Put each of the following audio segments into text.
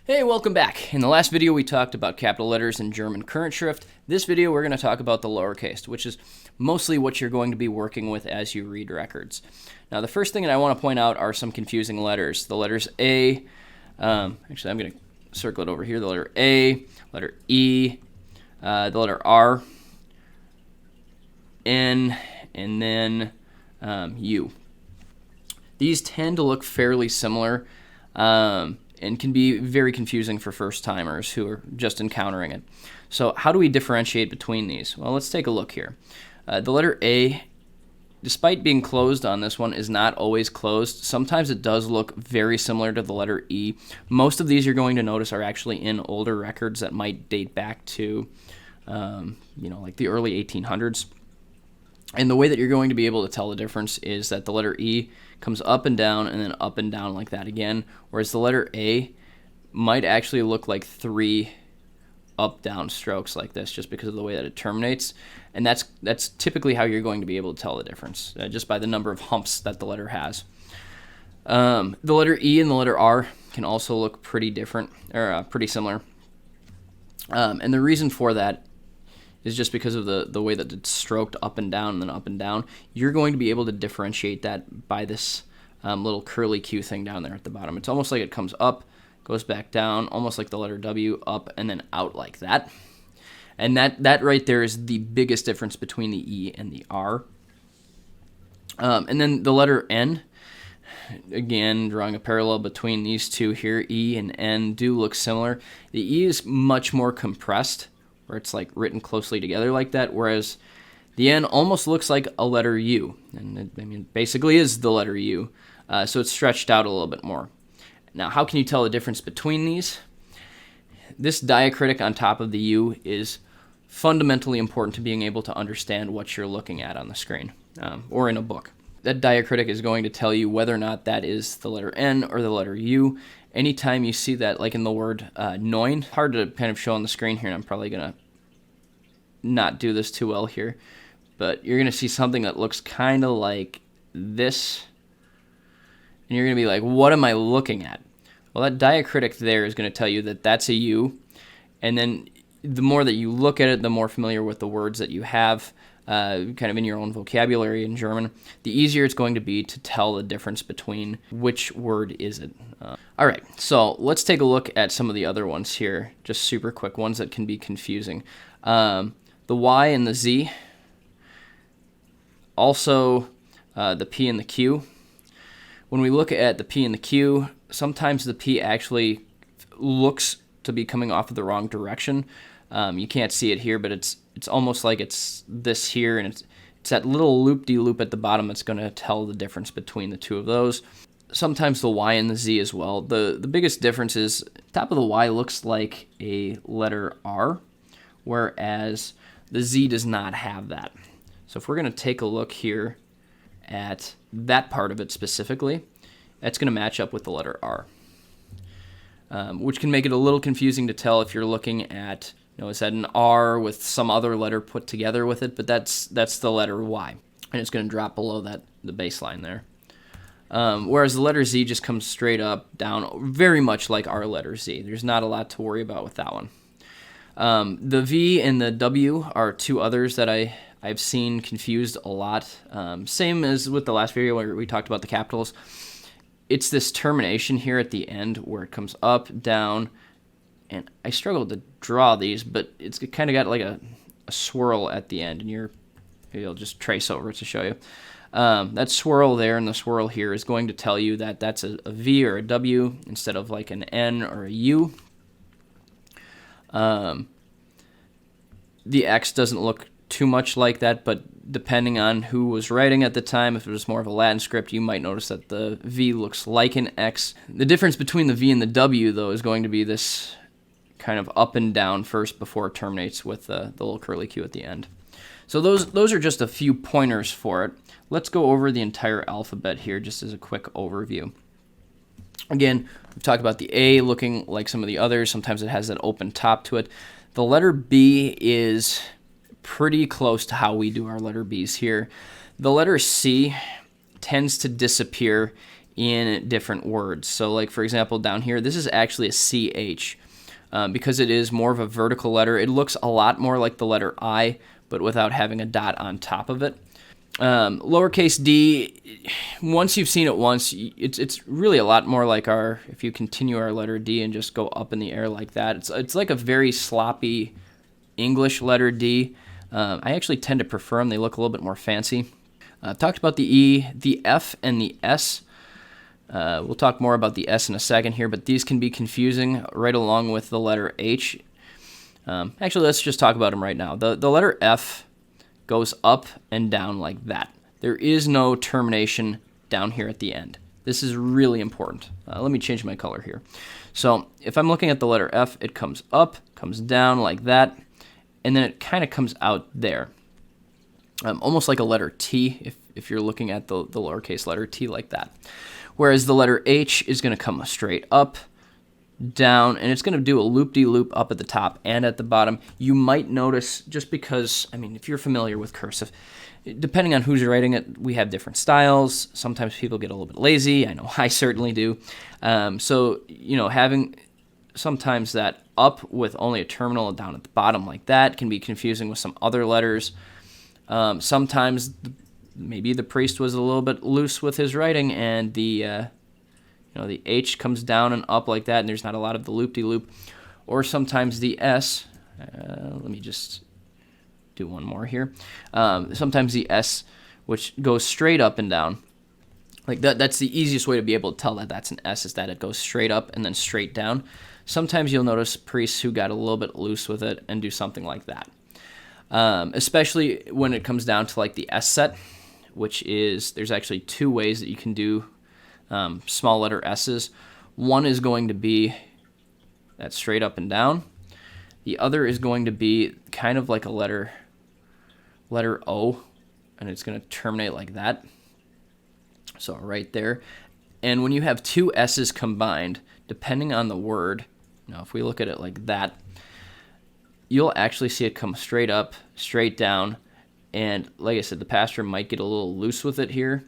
Hey, welcome back. In the last video, we talked about capital letters in German Kurrentschrift. This video, we're going to talk about the lowercase, which is mostly what you're going to be working with as you read records. Now, the first thing that I want to point out are some confusing letters. The letters A, actually, I'm going to circle it over here. The letter A, letter E, the letter R, N, and then U. These tend to look fairly similar. And can be very confusing for first-timers who are just encountering it. So how do we differentiate between these? Well, let's take a look here. The letter A, despite being closed on this one, is not always closed. Sometimes it does look very similar to the letter E. Most of these you're going to notice are actually in older records that might date back to, like the early 1800s. And the way that you're going to be able to tell the difference is that the letter E comes up and down and then up and down like that again, whereas the letter A might actually look like 3 up-down strokes like this just because of the way that it terminates. And that's typically how you're going to be able to tell the difference, just by the number of humps that the letter has. The letter E and the letter R can also look pretty different, or pretty similar. And the reason for that is just because of the way that it's stroked up and down and then up and down. You're going to be able to differentiate that by this little curly Q thing down there at the bottom. It's almost like it comes up, goes back down, almost like the letter W, up and then out like that. And that right there is the biggest difference between the E and the R. And then the letter N, again, drawing a parallel between these two here, E and N do look similar. The E is much more compressed, where it's like written closely together like that, whereas the N almost looks like a letter U, and it basically is the letter U, so it's stretched out a little bit more. Now, how can you tell the difference between these? This diacritic on top of the U is fundamentally important to being able to understand what you're looking at on the screen, or in a book. That diacritic is going to tell you whether or not that is the letter N or the letter U. Anytime you see that, like in the word neun, hard to kind of show on the screen here, and I'm probably going to not do this too well here, but you're going to see something that looks kind of like this, and you're going to be like, what am I looking at? Well, that diacritic there is going to tell you that that's a U, and then the more that you look at it, the more familiar with the words that you have, kind of in your own vocabulary in German, the easier it's going to be to tell the difference between which word is it. All right, so let's take a look at some of the other ones here, just super quick ones that can be confusing. The Y and the Z, also the P and the Q. When we look at the P and the Q, sometimes the P actually looks to be coming off of the wrong direction. You can't see it here, but it's almost like it's this here, and it's that little loop-de-loop at the bottom that's going to tell the difference between the two of those. Sometimes the Y and the Z as well. The biggest difference is top of the Y looks like a letter R, whereas the Z does not have that. So if we're going to take a look here at that part of it specifically, that's going to match up with the letter R, which can make it a little confusing to tell if you're looking at, is that an R with some other letter put together with it, but that's the letter Y, and it's going to drop below the baseline there. Whereas the letter Z just comes straight up, down, very much like our letter Z. There's not a lot to worry about with that one. The V and the W are two others that I've seen confused a lot. Same as with the last video where we talked about the capitals. It's this termination here at the end where it comes up, down, and I struggled to draw these, but it's kind of got like a swirl at the end, and maybe I'll just trace over it to show you. That swirl there and the swirl here is going to tell you that that's a V or a W instead of like an N or a U. The X doesn't look too much like that, but depending on who was writing at the time, if it was more of a Latin script, you might notice that the V looks like an X. The difference between the V and the W, though, is going to be this kind of up and down first before it terminates with the little curly Q at the end. So those are just a few pointers for it. Let's go over the entire alphabet here just as a quick overview. Again, we've talked about the A looking like some of the others. Sometimes it has that open top to it. The letter B is pretty close to how we do our letter B's here. The letter C tends to disappear in different words. So like, for example, down here, this is actually a CH. Because it is more of a vertical letter, it looks a lot more like the letter I, but without having a dot on top of it. Lowercase d, once you've seen it once, it's really a lot more like if you continue our letter D and just go up in the air like that, it's like a very sloppy English letter D. I actually tend to prefer them. They look a little bit more fancy. I've talked about the E, the F, and the S. We'll talk more about the S in a second here, but these can be confusing right along with the letter H. Actually, let's just talk about them right now. The letter F goes up and down like that. There is no termination down here at the end. This is really important. Let me change my color here. So if I'm looking at the letter F, it comes up, comes down like that, and then it kind of comes out there. Almost like a letter T if you're looking at the lowercase letter T like that. Whereas the letter H is going to come straight up, down, and it's going to do a loop-de-loop up at the top and at the bottom. You might notice, just because, I mean, if you're familiar with cursive, depending on who's writing it, we have different styles. Sometimes people get a little bit lazy. I know I certainly do. So, having sometimes that up with only a terminal down at the bottom like that can be confusing with some other letters. Sometimes maybe the priest was a little bit loose with his writing, and the H comes down and up like that, and there's not a lot of the loop-de-loop. Or sometimes the S, let me just do one more here. Sometimes the S, which goes straight up and down, like that's the easiest way to be able to tell that that's an S, is that it goes straight up and then straight down. Sometimes you'll notice priests who got a little bit loose with it and do something like that. Especially when it comes down to like the S set, which is, there's actually two ways that you can do small letter S's. One is going to be that straight up and down. The other is going to be kind of like a letter O, and it's going to terminate like that. So right there. And when you have two S's combined, depending on the word, now if we look at it like that, you'll actually see it come straight up, straight down, and like I said, the pastor might get a little loose with it here,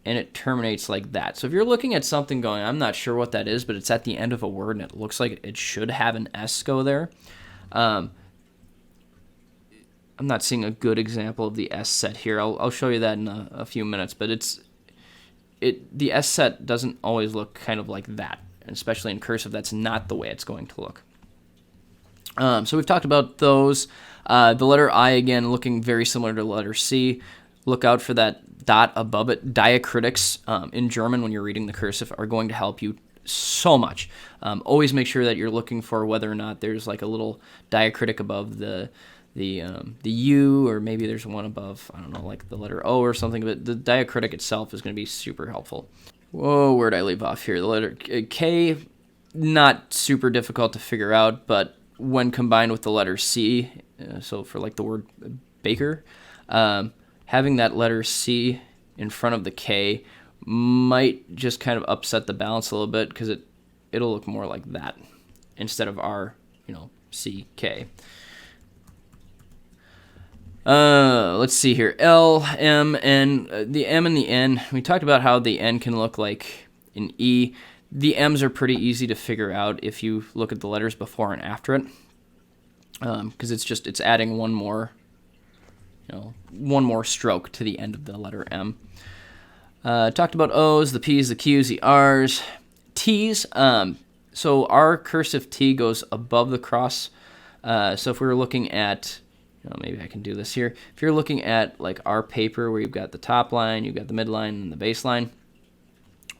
and it terminates like that. So if you're looking at something going, I'm not sure what that is, but it's at the end of a word, and it looks like it should have an S go there. I'm not seeing a good example of the S set here. I'll show you that in a few minutes, but the S set doesn't always look kind of like that, and especially in cursive, that's not the way it's going to look. So we've talked about those. The letter I, again, looking very similar to the letter C. Look out for that dot above it. Diacritics in German, when you're reading the cursive, are going to help you so much. Always make sure that you're looking for whether or not there's like a little diacritic above the U, or maybe there's one above, I don't know, like the letter O or something. But the diacritic itself is going to be super helpful. Whoa, where'd I leave off here? The letter K, not super difficult to figure out, but when combined with the letter C, so for like the word baker, having that letter C in front of the K might just kind of upset the balance a little bit, because it'll look more like that instead of our, CK. Let's see here. L, M, N. The M and the N, we talked about how the N can look like an E. The M's are pretty easy to figure out if you look at the letters before and after it, because it's adding one more stroke to the end of the letter M. Talked about O's, the P's, the Q's, the R's, T's. So our cursive T goes above the cross. So if we were looking at, maybe I can do this here. If you're looking at like our paper where you've got the top line, you've got the midline, and the baseline,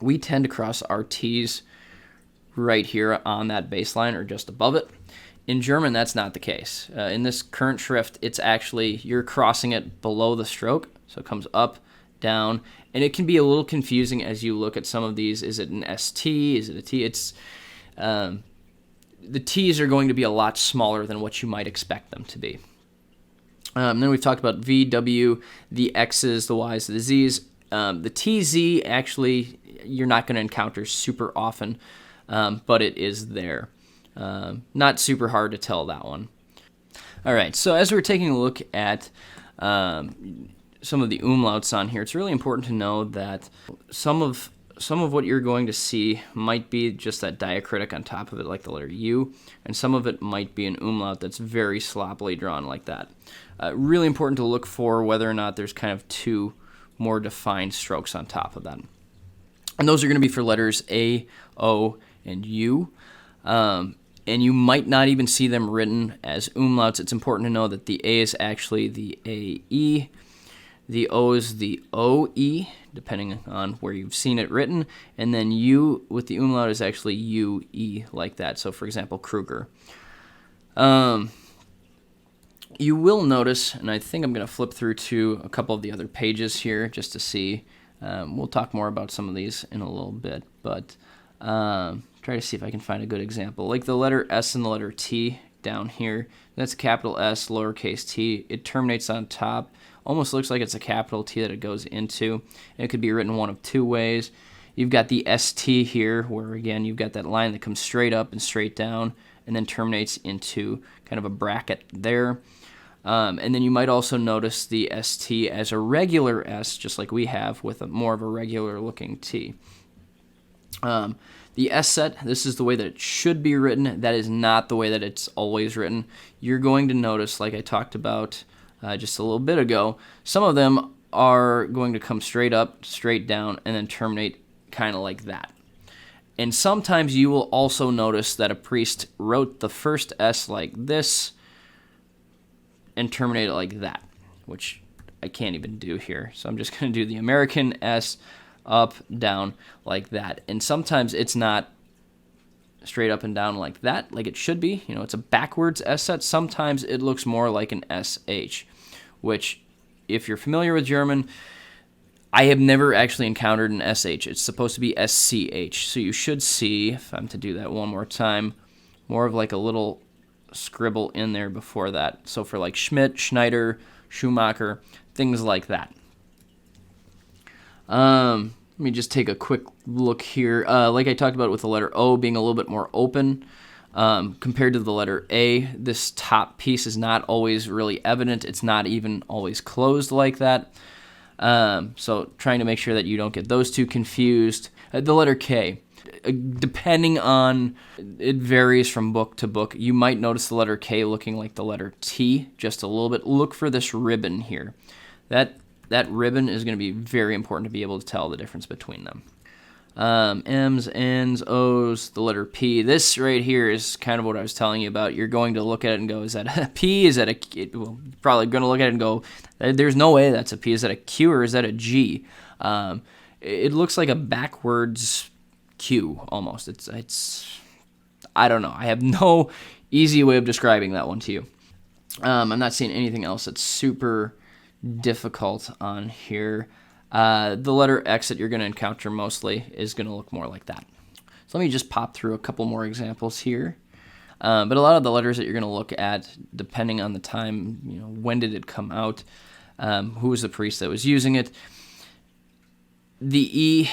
we tend to cross our T's right here on that baseline or just above it. In German, that's not the case. In this Kurrentschrift, it's actually, you're crossing it below the stroke, so it comes up, down, and it can be a little confusing as you look at some of these. Is it an ST? Is it a T? The T's are going to be a lot smaller than what you might expect them to be. Then we've talked about V, W, the X's, the Y's, the Z's. The TZ, actually, you're not going to encounter super often, but it is there. Not super hard to tell that one. All right, so as we're taking a look at some of the umlauts on here, it's really important to know that some of some of what you're going to see might be just that diacritic on top of it, like the letter U, and some of it might be an umlaut that's very sloppily drawn like that. Really important to look for whether or not there's kind of two more defined strokes on top of that. And those are going to be for letters A, O, and U. And you might not even see them written as umlauts. It's important to know that the A is actually the AE, the O is the OE, depending on where you've seen it written, and then U with the umlaut is actually UE, like that. So, for example, Kruger. You will notice, and I think I'm going to flip through to a couple of the other pages here just to see. We'll talk more about some of these in a little bit, but try to see if I can find a good example. Like the letter S and the letter T down here, that's capital S, lowercase t. It terminates on top. Almost looks like it's a capital T that it goes into. And it could be written one of two ways. You've got the ST here, where again you've got that line that comes straight up and straight down and then terminates into kind of a bracket there. And then you might also notice the ST as a regular S, just like we have, with more of a regular looking T. The S set, this is the way that it should be written. That is not the way that it's always written. You're going to notice, like I talked about just a little bit ago, some of them are going to come straight up, straight down, and then terminate kind of like that. And sometimes you will also notice that a priest wrote the first S like this and terminate it like that, which I can't even do here. So I'm just going to do the American S up, down, like that. And sometimes it's not straight up and down like that, like it should be. You know, it's a backwards S set. Sometimes it looks more like an SH, which, if you're familiar with German, I have never actually encountered an SH. It's supposed to be SCH. So you should see, if I'm to do that one more time, more of like a little scribble in there before that. So for like Schmidt, Schneider, Schumacher, things like that. Let me just take a quick look here. Like I talked about with the letter O being a little bit more open compared to the letter A, this top piece is not always really evident. It's not even always closed like that. So trying to make sure that you don't get those two confused. The letter K, depending on, it varies from book to book. You might notice the letter K looking like the letter T just a little bit. Look for this ribbon here. That ribbon is going to be very important to be able to tell the difference between them. M's, N's, O's, the letter P. This right here is kind of what I was telling you about. You're going to look at it and go, is that a P? Is that a... Well, you're probably going to look at it and go, there's no way that's a P. Is that a Q or is that a G? It looks like a backwards Q almost. It's I don't know. I have no easy way of describing that one to you. I'm not seeing anything else that's super difficult on here. The letter X that you're going to encounter mostly is going to look more like that. So let me just pop through a couple more examples here. But a lot of the letters that you're going to look at, depending on the time, you know, when did it come out, who was the priest that was using it. The E,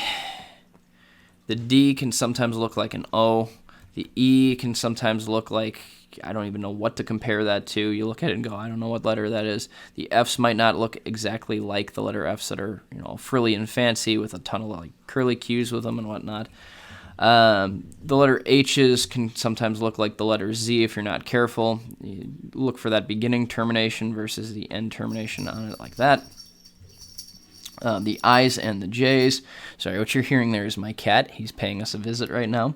the D can sometimes look like an O. The E can sometimes look like, I don't even know what to compare that to. You look at it and go, I don't know what letter that is. The F's might not look exactly like the letter F's that are, you know, frilly and fancy with a ton of like curly Q's with them and whatnot. The letter H's can sometimes look like the letter Z if you're not careful. You look for that beginning termination versus the end termination on it like that. The I's and the J's. Sorry, what you're hearing there is my cat. He's paying us a visit right now.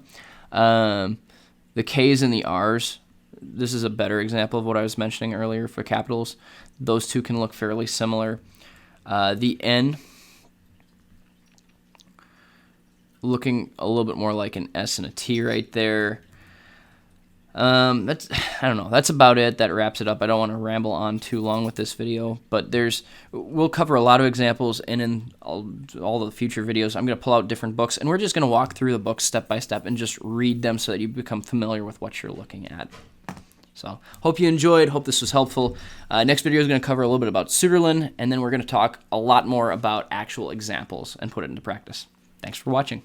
The K's and the R's. This is a better example of what I was mentioning earlier for capitals. Those two can look fairly similar. The N, looking a little bit more like an S and a T right there. I don't know. That's about it. That wraps it up. I don't want to ramble on too long with this video, but we'll cover a lot of examples, and in all the future videos, I'm going to pull out different books, and we're just going to walk through the books step by step and just read them so that you become familiar with what you're looking at. So, hope you enjoyed. Hope this was helpful. Next video is going to cover a little bit about Süderlin, and then we're going to talk a lot more about actual examples and put it into practice. Thanks for watching.